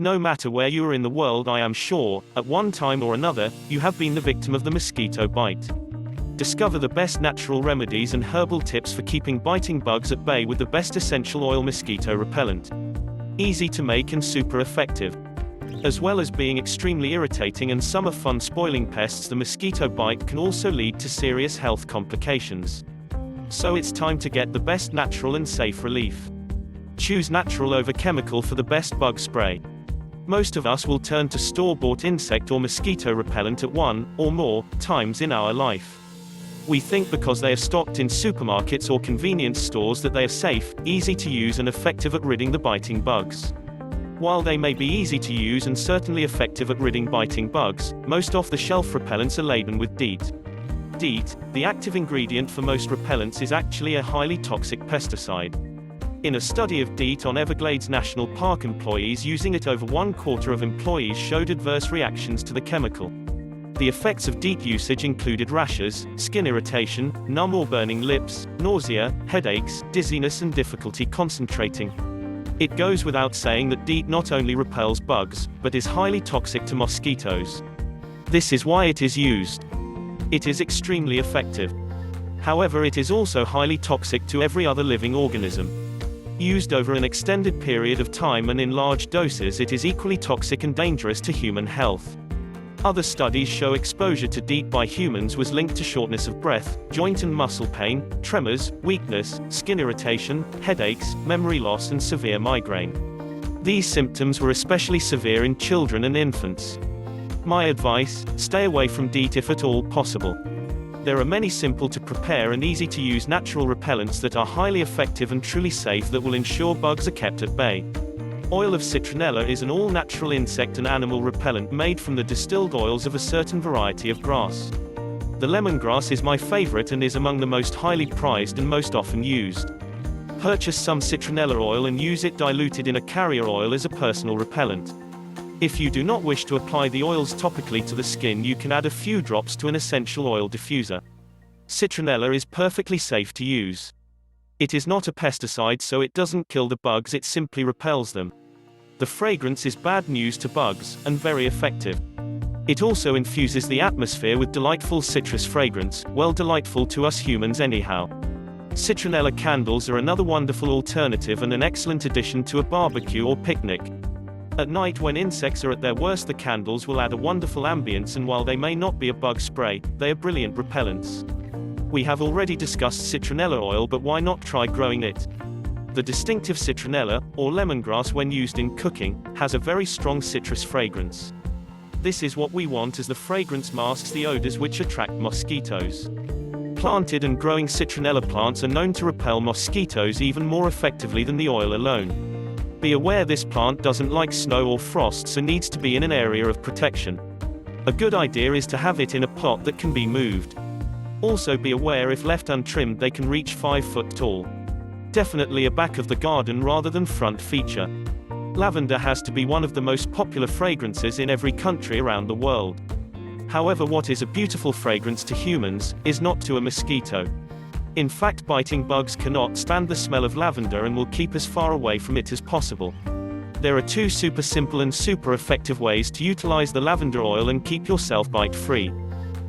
No matter where you are in the world, I am sure, at one time or another, you have been the victim of the mosquito bite. Discover the best natural remedies and herbal tips for keeping biting bugs at bay with the best essential oil mosquito repellent. Easy to make and super effective. As well as being extremely irritating and some are fun spoiling pests, the mosquito bite can also lead to serious health complications. So it's time to get the best natural and safe relief. Choose natural over chemical for the best bug spray. Most of us will turn to store-bought insect or mosquito repellent at one, or more, times in our life. We think because they are stocked in supermarkets or convenience stores that they are safe, easy to use and effective at ridding the biting bugs. While they may be easy to use and certainly effective at ridding biting bugs, most off-the-shelf repellents are laden with DEET. DEET, the active ingredient for most repellents, is actually a highly toxic pesticide. In a study of DEET on Everglades National Park, employees using it, over 1/4 of employees showed adverse reactions to the chemical. The effects of DEET usage included rashes, skin irritation, numb or burning lips, nausea, headaches, dizziness and difficulty concentrating. It goes without saying that DEET not only repels bugs, but is highly toxic to mosquitoes. This is why it is used. It is extremely effective. However, it is also highly toxic to every other living organism. Used over an extended period of time and in large doses, it is equally toxic and dangerous to human health. Other studies show exposure to DEET by humans was linked to shortness of breath, joint and muscle pain, tremors, weakness, skin irritation, headaches, memory loss and severe migraine. These symptoms were especially severe in children and infants. My advice: stay away from DEET if at all possible. There are many simple to prepare and easy to use natural repellents that are highly effective and truly safe that will ensure bugs are kept at bay. Oil of Citronella is an all-natural insect and animal repellent made from the distilled oils of a certain variety of grass. The lemongrass is my favorite and is among the most highly prized and most often used. Purchase some Citronella oil and use it diluted in a carrier oil as a personal repellent. If you do not wish to apply the oils topically to the skin, you can add a few drops to an essential oil diffuser. Citronella is perfectly safe to use. It is not a pesticide, so it doesn't kill the bugs, it simply repels them. The fragrance is bad news to bugs, and very effective. It also infuses the atmosphere with delightful citrus fragrance, well, delightful to us humans anyhow. Citronella candles are another wonderful alternative and an excellent addition to a barbecue or picnic. At night when insects are at their worst, the candles will add a wonderful ambience, and while they may not be a bug spray, they are brilliant repellents. We have already discussed citronella oil, but why not try growing it? The distinctive citronella, or lemongrass, when used in cooking, has a very strong citrus fragrance. This is what we want, as the fragrance masks the odors which attract mosquitoes. Planted and growing citronella plants are known to repel mosquitoes even more effectively than the oil alone. Be aware this plant doesn't like snow or frost, so needs to be in an area of protection. A good idea is to have it in a pot that can be moved. Also be aware, if left untrimmed, they can reach 5 foot tall. Definitely a back of the garden rather than front feature. Lavender has to be one of the most popular fragrances in every country around the world. However, what is a beautiful fragrance to humans, is not to a mosquito. In fact, biting bugs cannot stand the smell of lavender and will keep as far away from it as possible. There are 2 super simple and super effective ways to utilize the lavender oil and keep yourself bite-free.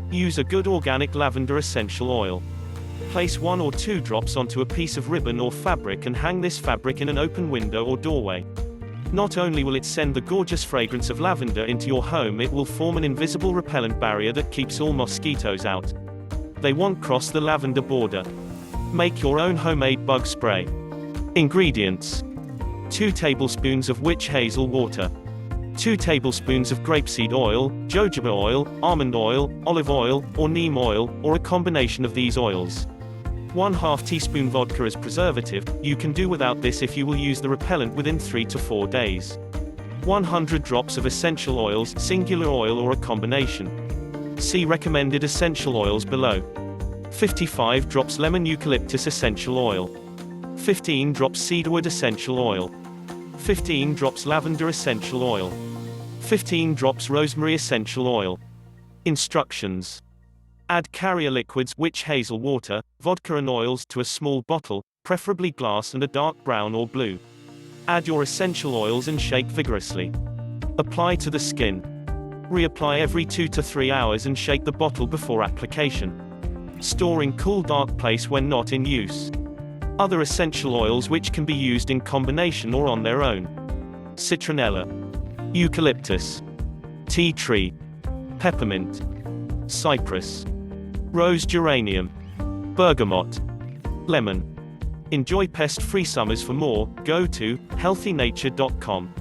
Use a good organic lavender essential oil. Place 1 or 2 drops onto a piece of ribbon or fabric and hang this fabric in an open window or doorway. Not only will it send the gorgeous fragrance of lavender into your home, it will form an invisible repellent barrier that keeps all mosquitoes out. They won't cross the lavender border. Make your own homemade bug spray. Ingredients: 2 tablespoons of witch hazel water, 2 tablespoons of grapeseed oil, jojoba oil, almond oil, olive oil, or neem oil, or a combination of these oils. 1/2 teaspoon vodka as preservative. You can do without this if you will use the repellent within 3 to 4 days. 100 drops of essential oils, singular oil or a combination. See recommended essential oils below. 55 drops lemon eucalyptus essential oil. 15 drops cedarwood essential oil. 15 drops lavender essential oil. 15 drops rosemary essential oil. Instructions: add carrier liquids, witch hazel water, vodka and oils to a small bottle, preferably glass and a dark brown or blue. Add your essential oils and shake vigorously. Apply to the skin. Reapply every 2 to 3 hours and shake the bottle before application. Store in cool, dark place when not in use. Other essential oils which can be used in combination or on their own: citronella, eucalyptus, tea tree, peppermint, cypress, rose geranium, bergamot, lemon. Enjoy pest-free summers. For more, go to healthynature.com.